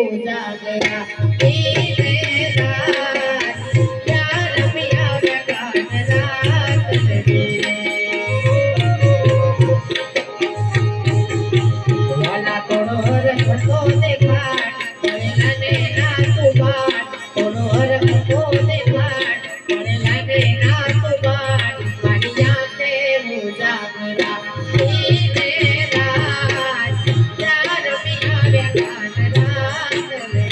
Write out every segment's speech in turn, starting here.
उजागरा धीरे रात प्यार पिया गान रात रे वाला तोड़ो रखो देखाट पड़ेला ने ना तुबाट तोड़ो रखो देखाट पड़ेला ने ना तुबाट मानिया ते उजागरा धीरे रात प्यार पिया गान रात रे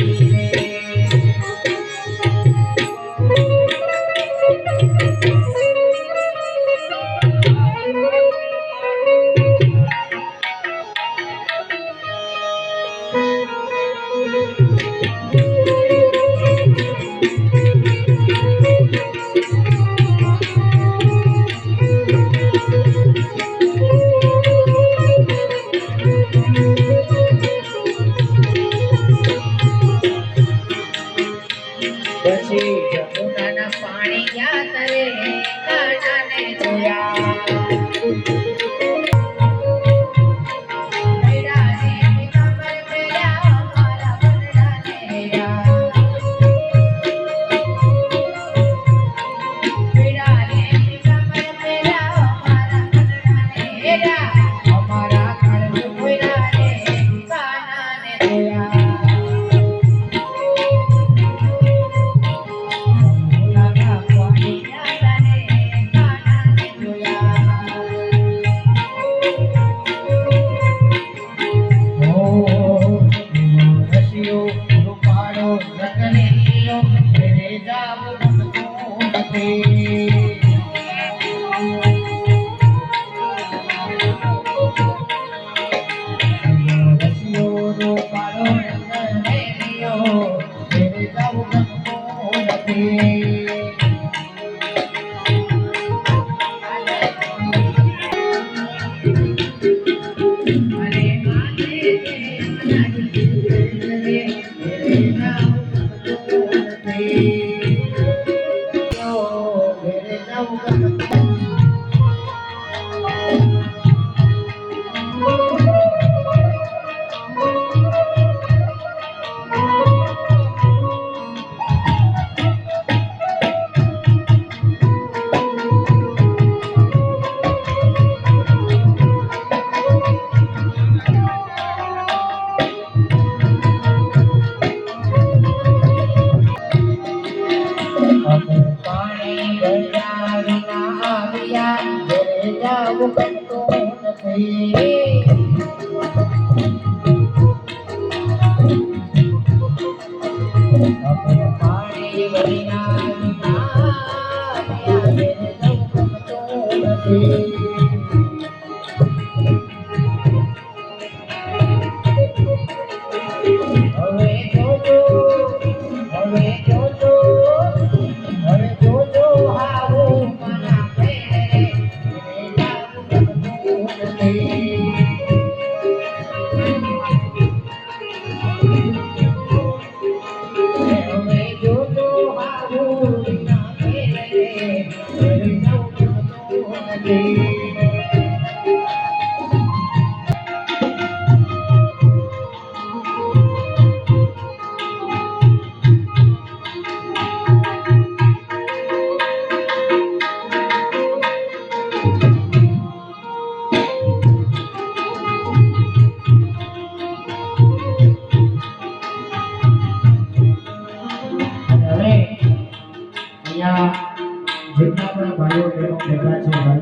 પછી જમુનાના પાણી ગયા તરે કાનાને જોયા જેટલા પણ ભાઈઓ બહેનો ભેગા છે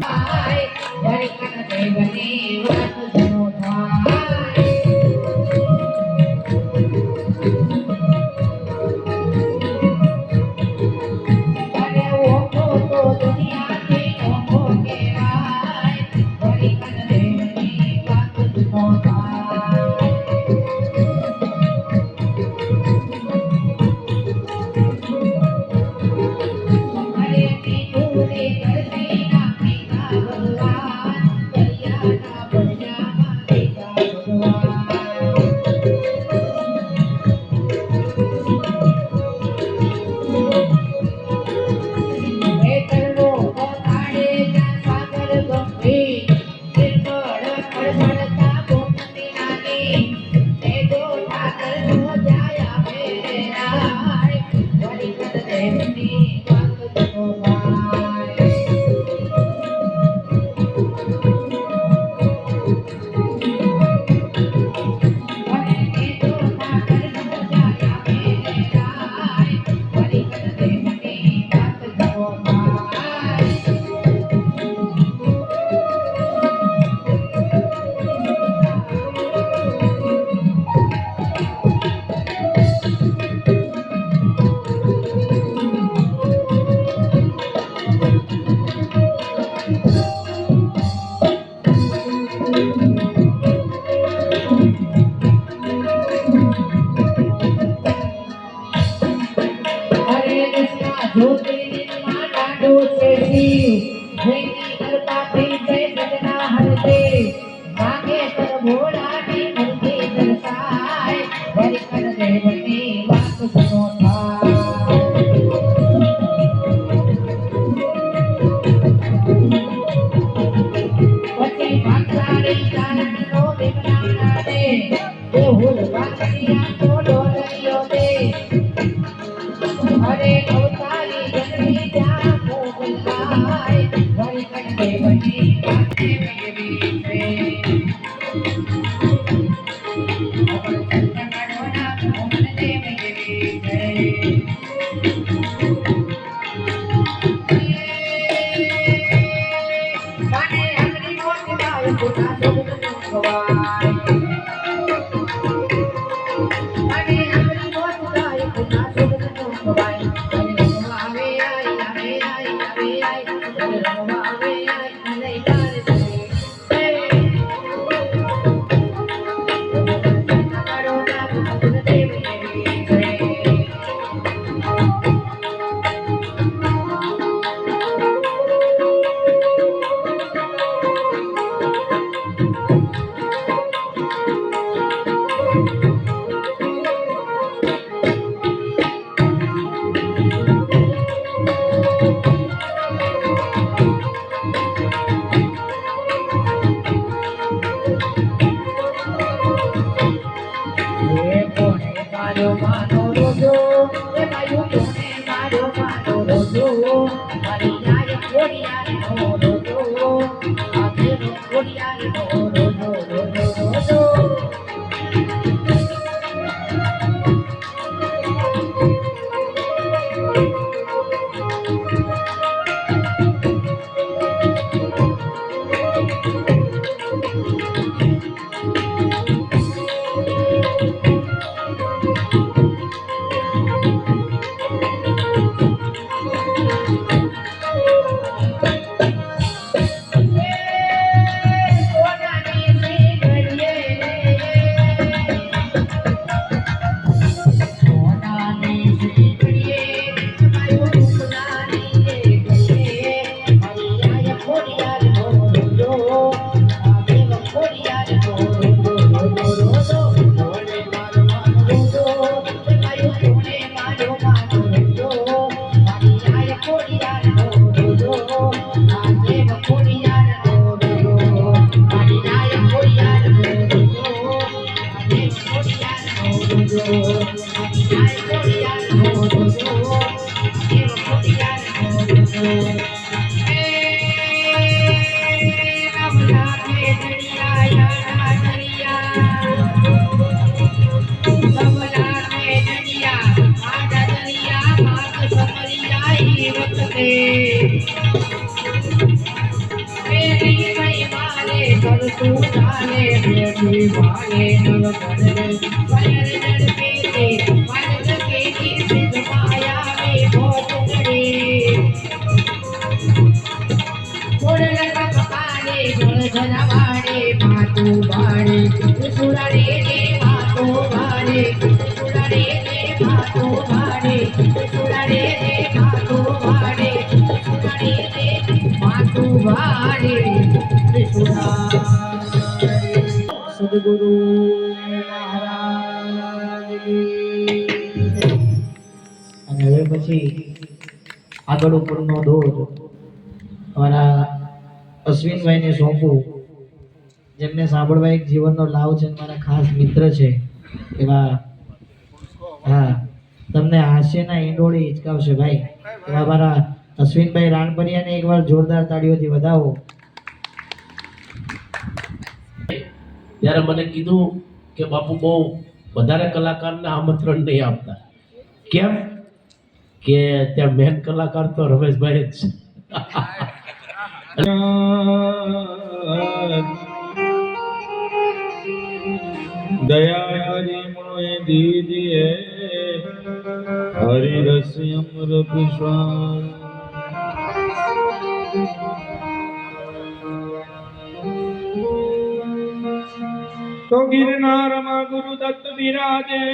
નો વિજ્ઞાન દે દેહુલ વાકરિયા તો ડોલરિયો દે હરે અવતારી જન્મી જા મોગલાય વરી કંઠે બની કાતે મેરી છે અમર ચંદ્રમાડોના મોહન દે મેરી છે કાને હરી મોત ગાય પુના સુખ ખવાય કાને હરી મોત ગાય પુના સુખ ખવાય આવે આવે આવે આવે લઈ કાર છે ચંદ્રમાડોના મોહન દે મેરી છે મારો માનો રોજો એ માયું કોને મારો માનો રોજો મારી આય ખોડિયાર નો રોજો આજે નો ખોડિયાર નો રોજો રોજો રોજો સદગુરુ મહારાજ અને હવે પછી આગળ ઉપરનો દોર અમારા અશ્વિનભાઈને સોંપું, જેમને સાંભળવા એક જીવનનો લાભ છે, મારા ખાસ મિત્ર છે એવા. હા, તમને હાસ્યના ઈંડોળી હિચકાવશે ભાઈ એવા મારા અશ્વિનભાઈ રાણપરિયાને એકવાર જોરદાર તાળીઓથી વધાવો. ત્યારે મને કીધું કે બાપુ બહુ વધારે કલાકારને આમંત્રણ નહીં આપતા. કેમ કે ત્યાં મેન કલાકાર તો રમેશભાઈ જ છે. दया हरि मोए दीजिए हरि रस अमृत स्वाद तो गिरनार में गुरु दत्त विराजे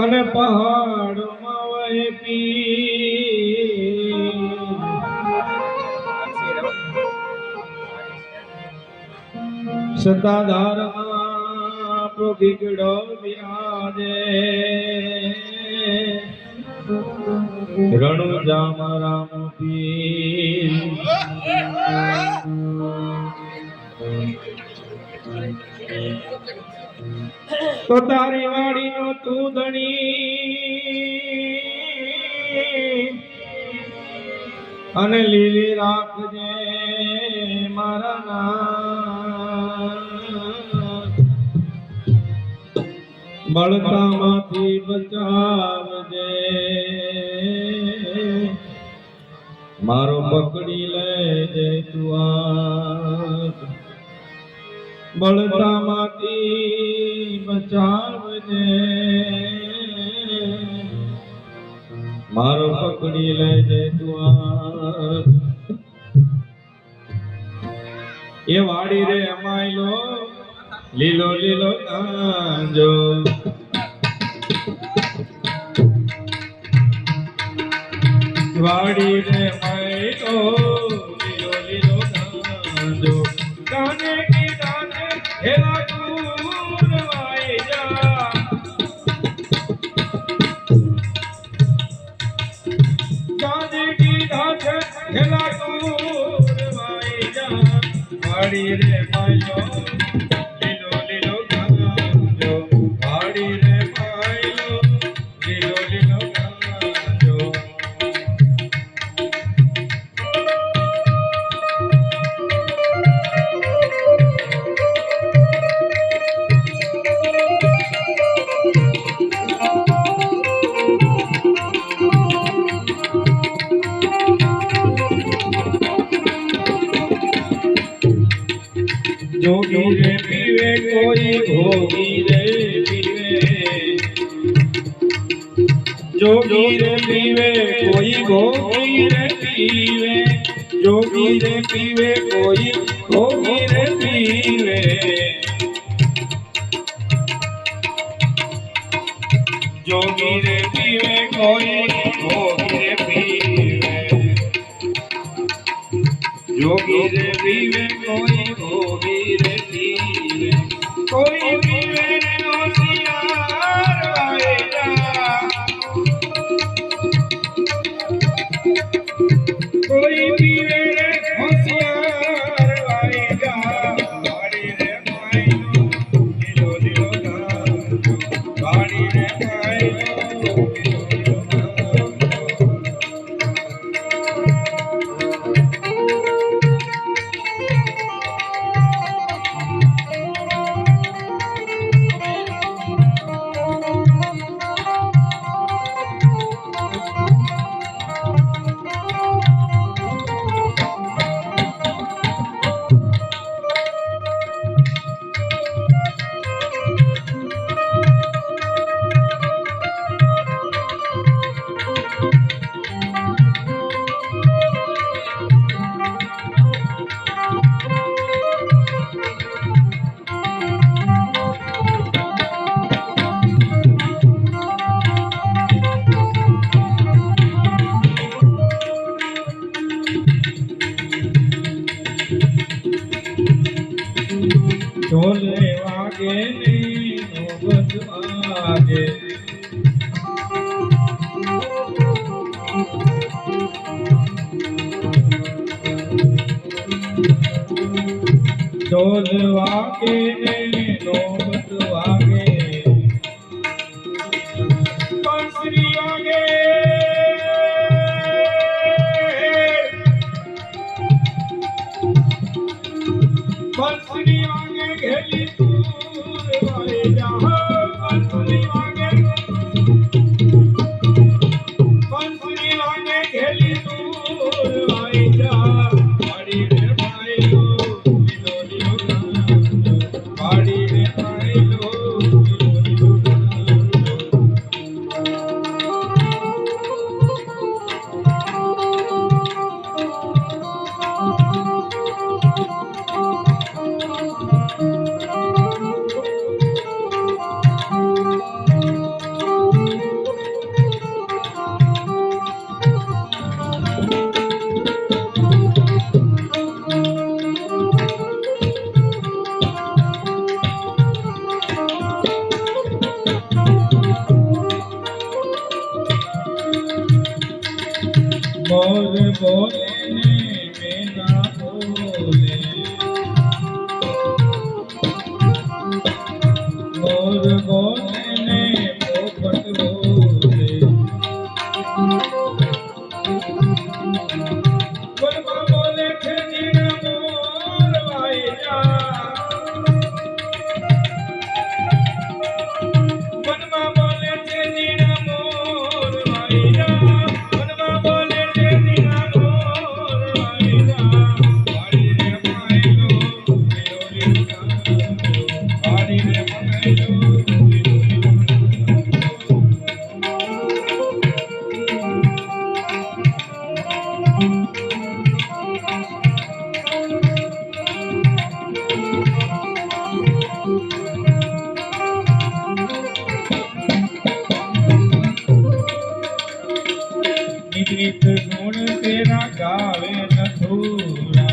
अने पहाड़ में वहे पी सताधार बिगड़ो विराजे रणु जाम राम પીર તો તારી વાડીનો તું ધણી અને લીલી રાખજે મારા નાથ બળતામાંથી બચાવજે મારો પકડી લેજે તું હાથ બળતામાંથી બચાવજે મારો પકડી લેજે તું હાથ એ વાડી રે અમાયલો લીલો લીલો કાંજો વાડી રે અમાયલો લીલો લીલો કાંજો કાને કી દાને હેલા દૂર વાઈ જા કાને કી દાને હેલા દૂર વાઈ જા વાડી રે અમાયલો जोगी रे पीवे कोई भोगी रे पीवे जोगी रे पीवे कोई भोगी रे पीवे जोगी रे पीवे कोई भोगी रे पीवे जोगी रे पीवे कोई भोगी रे पीवे जोगी रे पीवे कोई भोगी रे पीवे कोई पीवे रे होशियार वाए जा कोई पीवे रे होशियार वाए जा वाड़ी रे मायलो लीलो लीलो कांजो वाड़ी रे मायलो लीलो लीलो ढोले वागे ने नौबत वागे ढोल वागे ने नौबत वागे बंसरी वागे बंसरी वागे घेली दूर वाए जा बंसरी वागे घेली दूर वाए जा वाड़ी रे मायलो लीलो लीलो कांजो वाड़ी रे मायलो लीलो लीलो मोर બોલે ને મેના બોલે, મોર બોલે ને પોપટ બોલે, વનમાં બોલે છે જીણા મોર વાયરા, વનમાં બોલે છે જીણા મોર વાયરા, વનમાં બોલે છે જીણા મોર વાયરા, વાડીને પાયલો મેળો વાડીને પાયલો. नित नित गुण तेरा गावे नथुरा,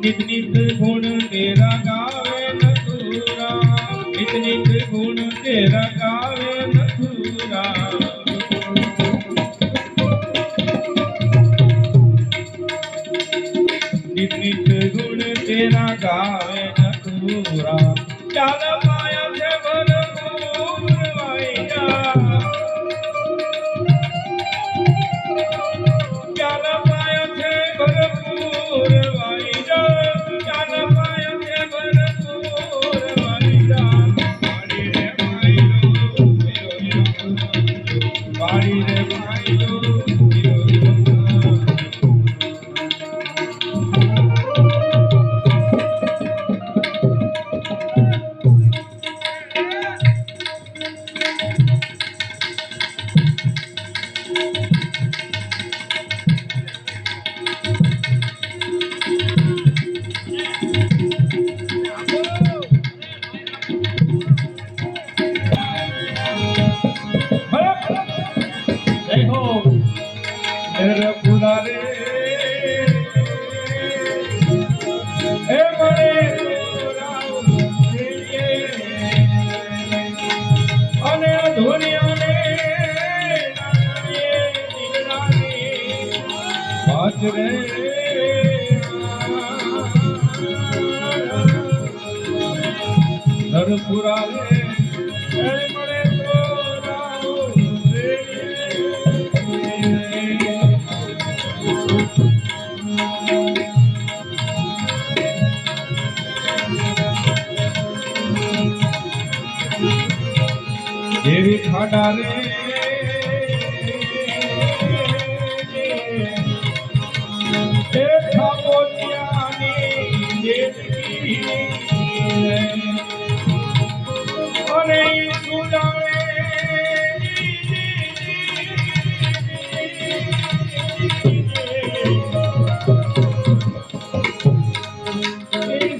नित नित गुण तेरा गावे नथुरा, नित नित गुण तेरा गावे नथुरा, नित नित गुण तेरा गावे नथुरा, चाल पाया से भरपूर वाइया, चाल पाया से भरपूर वाइया, चाल पाया से भरपूर वाइया, वाड़ी रे माइलो वाड़ी रे माइलो जय हो मेरे पुरारे हे बड़े अने धुनिया ने बात रे नर पुरारे हे बड़े देवी खाड़ा रे देखा पोतियानी देवी अने सुदाने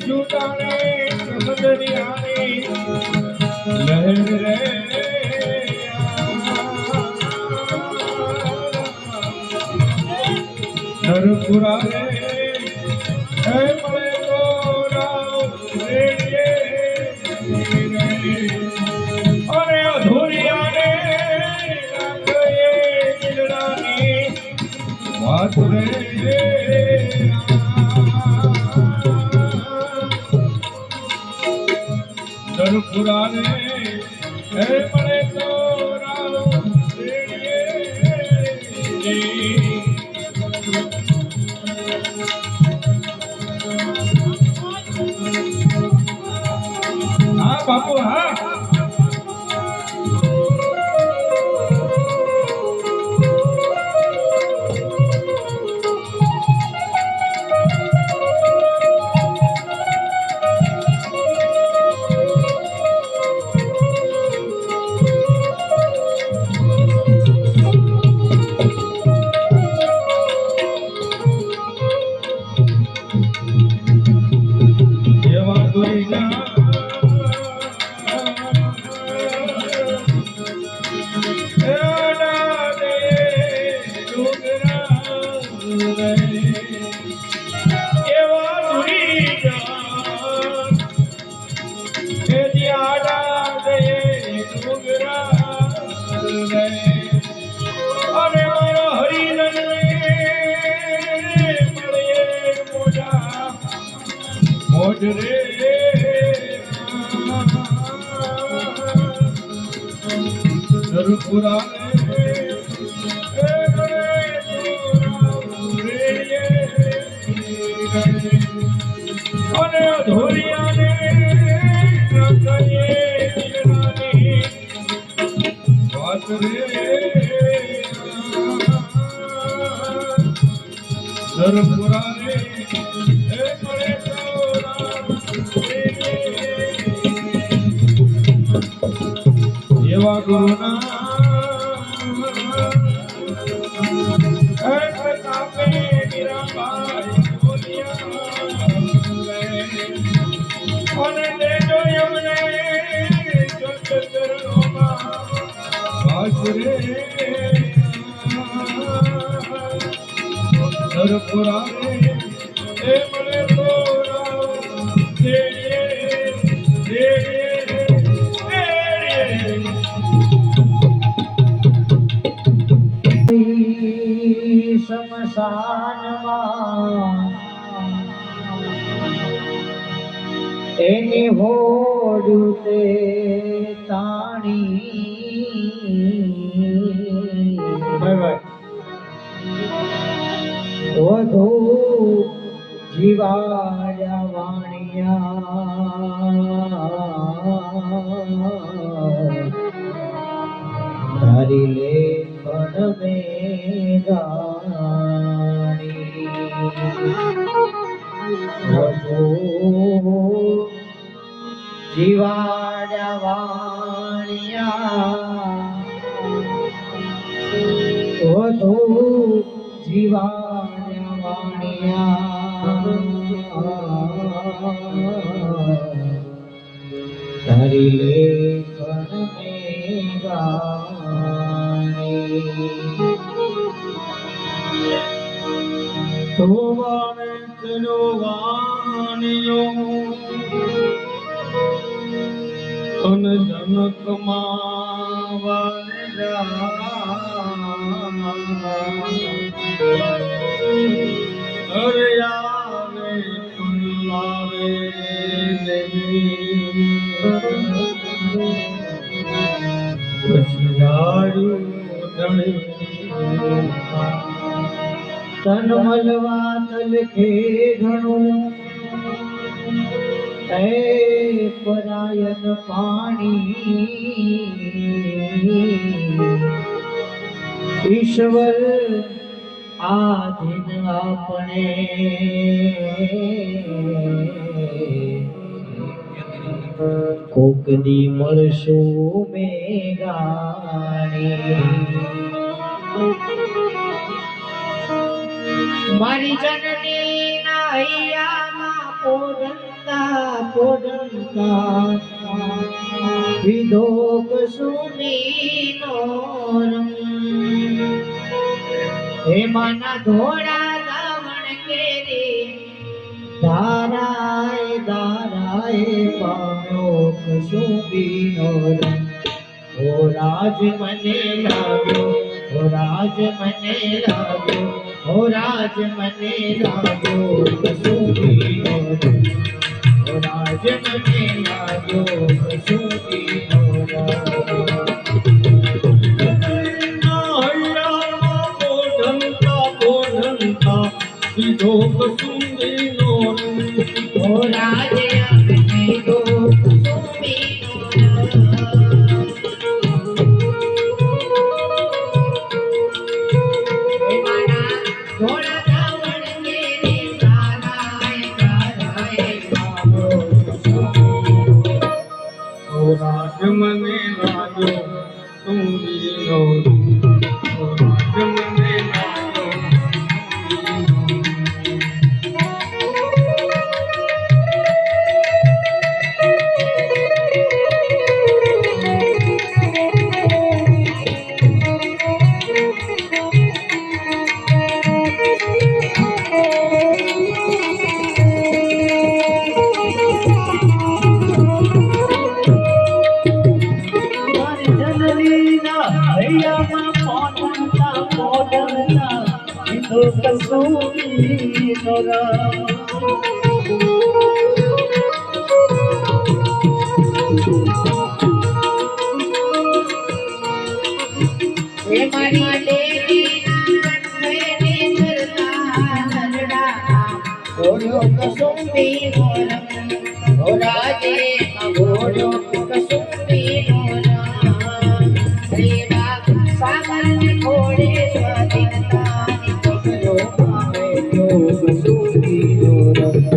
सुदाने समदरियानी लहर रे नरपुरा रे हे बड़े गोरा रे अरे अधूरिया रे गए दिलरानी बात रे नरपुरा रे हे बड़े गोरा रे हाँ बापू हाँ મોજ રે નરપુરા અને ધોરિયાને વાત રે નરપુરા રે એવા ગુરુના પ્રતાપે મીરાબાઈ બોલ્યા અને દેજો એમને ચરણોમાં વાસ રે નરપુરા રે એ મને તોરા દે શમશાનમાં એની હોડું તે તાણી વધુ જીવાડ્યા વાણિયા તારી લેખન મેં ગાણી વધુ જીવાડ્યા વાણિયા વધુ જીવાડ્યા વાણિયા તારી લેખન મેં ગાણી તો વાણે ચલો વાણિયો અન જનકમાં અરે આવે ફુલાવે દેવી જાડું ધણી તન મલવા તલખે ઘણું એ પરાયન પાણી ઈશ્વર આધીન આપણે કોક દી મળશું મેઘાણી મારી જનની ના હૈયામાં પોડંતા વિધો કસુમીનો રંગ હેમાના ધોળા દામણ કેરે ધારાય પામ્યો કસુમીનો રંગ ઓ રાજ મને લાગ્યો ઓ રાજ મને લાગ્યો ઓ રાજ મને લાગ્યો કસુમીનો રંગ ઓ રાજ મને લાગ્યો કસુમીનો રંગ વિધો કસુંબીનો ઓ રાજ વિધો કસુમીનો રાજ મને લાગ્યો સુંદરીનો રાજ મને લાગ્યો ઘોડો કસુંબીનો રંગ ઘોડાજે ઘોડો કસુંબીનો રંગ રેવા સાગરની ઘોડે સ્વાધીનતાની પગલો આવે જો કસુંબીનો રંગ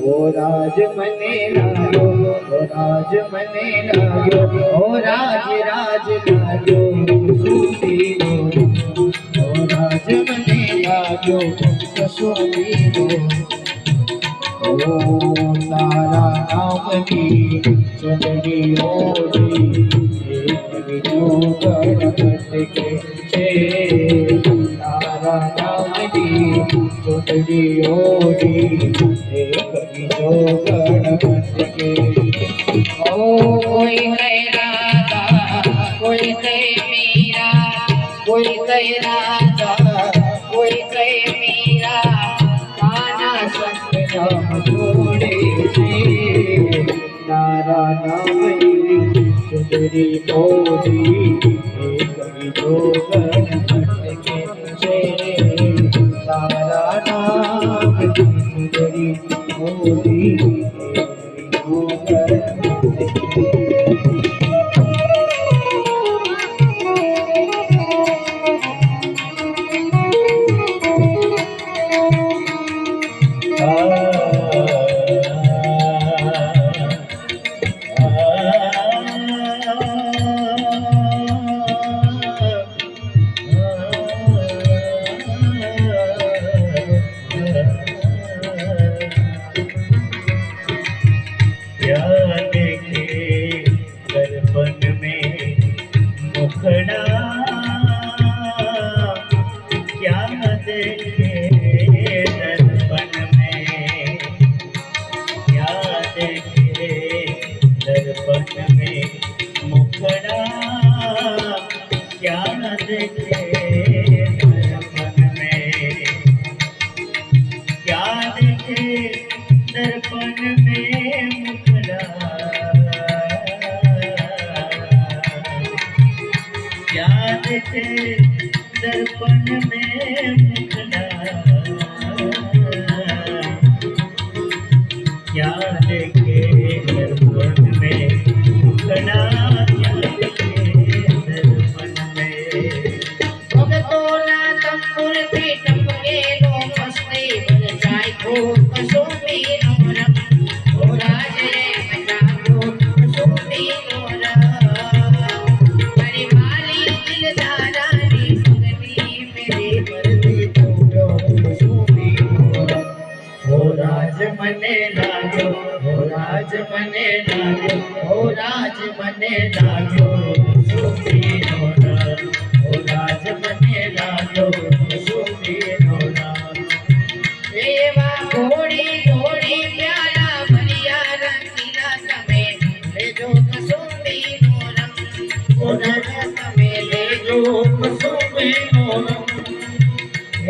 ઓ રાજ મને લાગ્યો ઓ રાજ મને લાગ્યો ઓ રાજ રાજ લાગ્યો કસુંબીનો રંગ ઓ રાજ મને લાગ્યો કસુંબીનો ઓ તારા નામની ચંદડી ઓળી એક બીજું ગણપત કે છે તારા નામની ચંદડી ઓળી એક બીજો ગણપત કે ઓ કોઈ કહે રાધા કોઈ કહે મીરા કોઈ કહે રાધા કોઈ કહે મીરા કાના સંગ જોડે છે તારા નામની ચુંદડી મોડી એક બીજો ગણપત કે છે તારા નામની ચુંદડી મોડી એક બીજો ગણપત दर्पण में मुखड़ा क्या देखे दर्पण में मुखड़ा क्या देखे दर्पण में मुखड़ा क्या देखे दर्पण में ભગતોના તંબુરથી ટપકેલો મસ્તી બરસાય ઘોર કસુંબીનો રંગ ઓ રાજ રે મજાકો કસુંબીનો રંગ મારી વાલી દિલદારાની પગની મેરી પરદી ઘોડો કસુંબીનો રંગ ઓ રાજ મને લાગ્યો ઓ રાજ મને લાગ્યો ઓ રાજ મને લાગ્યો કસુંબીનો રંગ ઓ રાજ મને લાગ્યો કસુંબીનો રંગ એવા ઘોડી ઘોડી પ્યાલા ભર્યા રંગીલા તમે લેજો કસુંબીનો રંગ ઓ રાજ તમે લેજો કસુંબીનો રંગ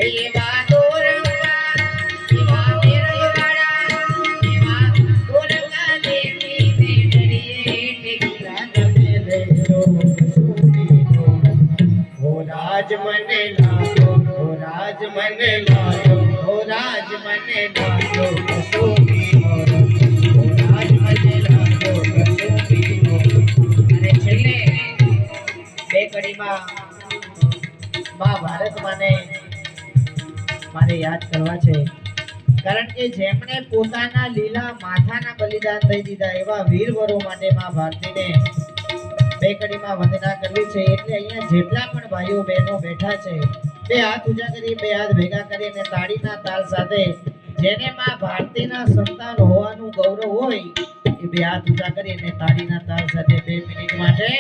એવા દોરવા એવા મેરવાડા એવા દોરકા દેવી દેવરીએ ટેકરા તમે લેજો કસુંબીનો રંગ ઓ રાજ મને લાગ્યો ઓ રાજ મને લાગ્યો ઓ રાજ મને લાગ્યો કસુંબીનો રંગ ઓ રાજ મને લાગ્યો કસુંબીનો રંગ અને છેલ્લે બે કડીમાં મહાભારત મારે યાદ કરવા છે કારણ કે જેમણે પોતાના લીલા માથાના બલિદાન દઈ દીધા એવા વીરવરો માટે મહાભારતીને બે કડીમાં વંદના કરવી છે એટલે અહીંયા જેટલા પણ ભાઈઓ બહેનો બેઠા છે બે હાથ ઊંચા કરી બે હાથ ભેગા કરી અને તાળીના તાલ સાથે જેને માં ભારતીના સંતાન હોવાનું ગૌરવ હોય એ બે હાથ ઊંચા કરી અને તાળીના તાલ સાથે 2 મિનિટ માટે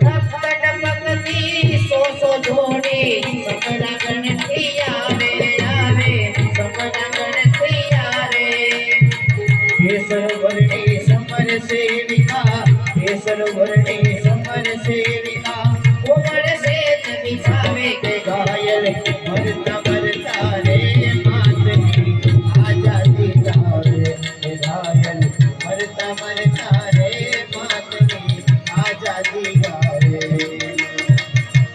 રક્ત ટપકતી સો જોડી સપના ગણતી આવે આવે સપના ગણતી આવે કેસર વર્ણી સમર સેવિકા કેસર વર્ણી સમર સેવિકા ઉમર સે બિછાવે કે ઘાયલ મરતા મરતા રે માતની આઝાદી ગાવે કે ઘાયલ મરતા મરતા રે માતની આઝાદી ગાવે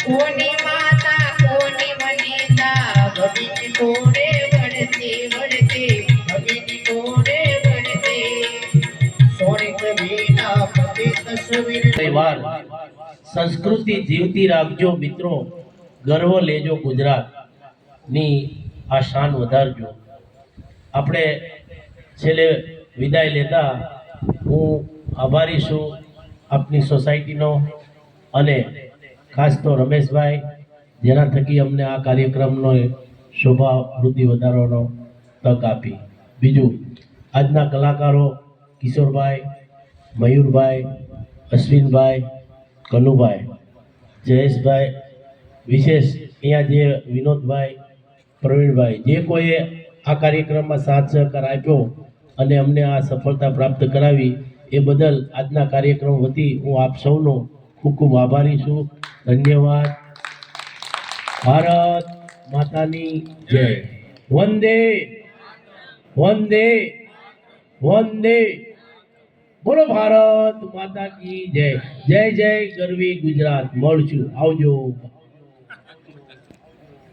કોની માતા કોની વનિતા ભગી કોડે વાર સંસ્કૃતિ જીવતી રાખજો મિત્રો, ગર્વ લેજો ગુજરાતની આ શાન વધારજો. આપણે છેલ્લે વિદાય લેતા હું આભારી છું આપની સોસાયટીનો અને ખાસ તો રમેશભાઈ, જેના થકી અમને આ કાર્યક્રમનો શોભા વૃદ્ધિ વધારવાનો તક આપી. બીજું, આજના કલાકારો કિશોરભાઈ, મયુરભાઈ, અશ્વિનભાઈ, કનુભાઈ, જયેશભાઈ, વિશેષ અહીંયા જે વિનોદભાઈ, પ્રવીણભાઈ, જે કોઈએ આ કાર્યક્રમમાં સાથ સહકાર આપ્યો અને અમને આ સફળતા પ્રાપ્ત કરાવી એ બદલ આજના કાર્યક્રમ વતી હું આપ સૌનો ખૂબ ખૂબ આભારી છું. ધન્યવાદ. ભારત માતાની જય. વંદે વંદે વંદે. બોલો ભારત માતા કી જય. જય જય ગરવી ગુજરાત. મળશું. આવજો.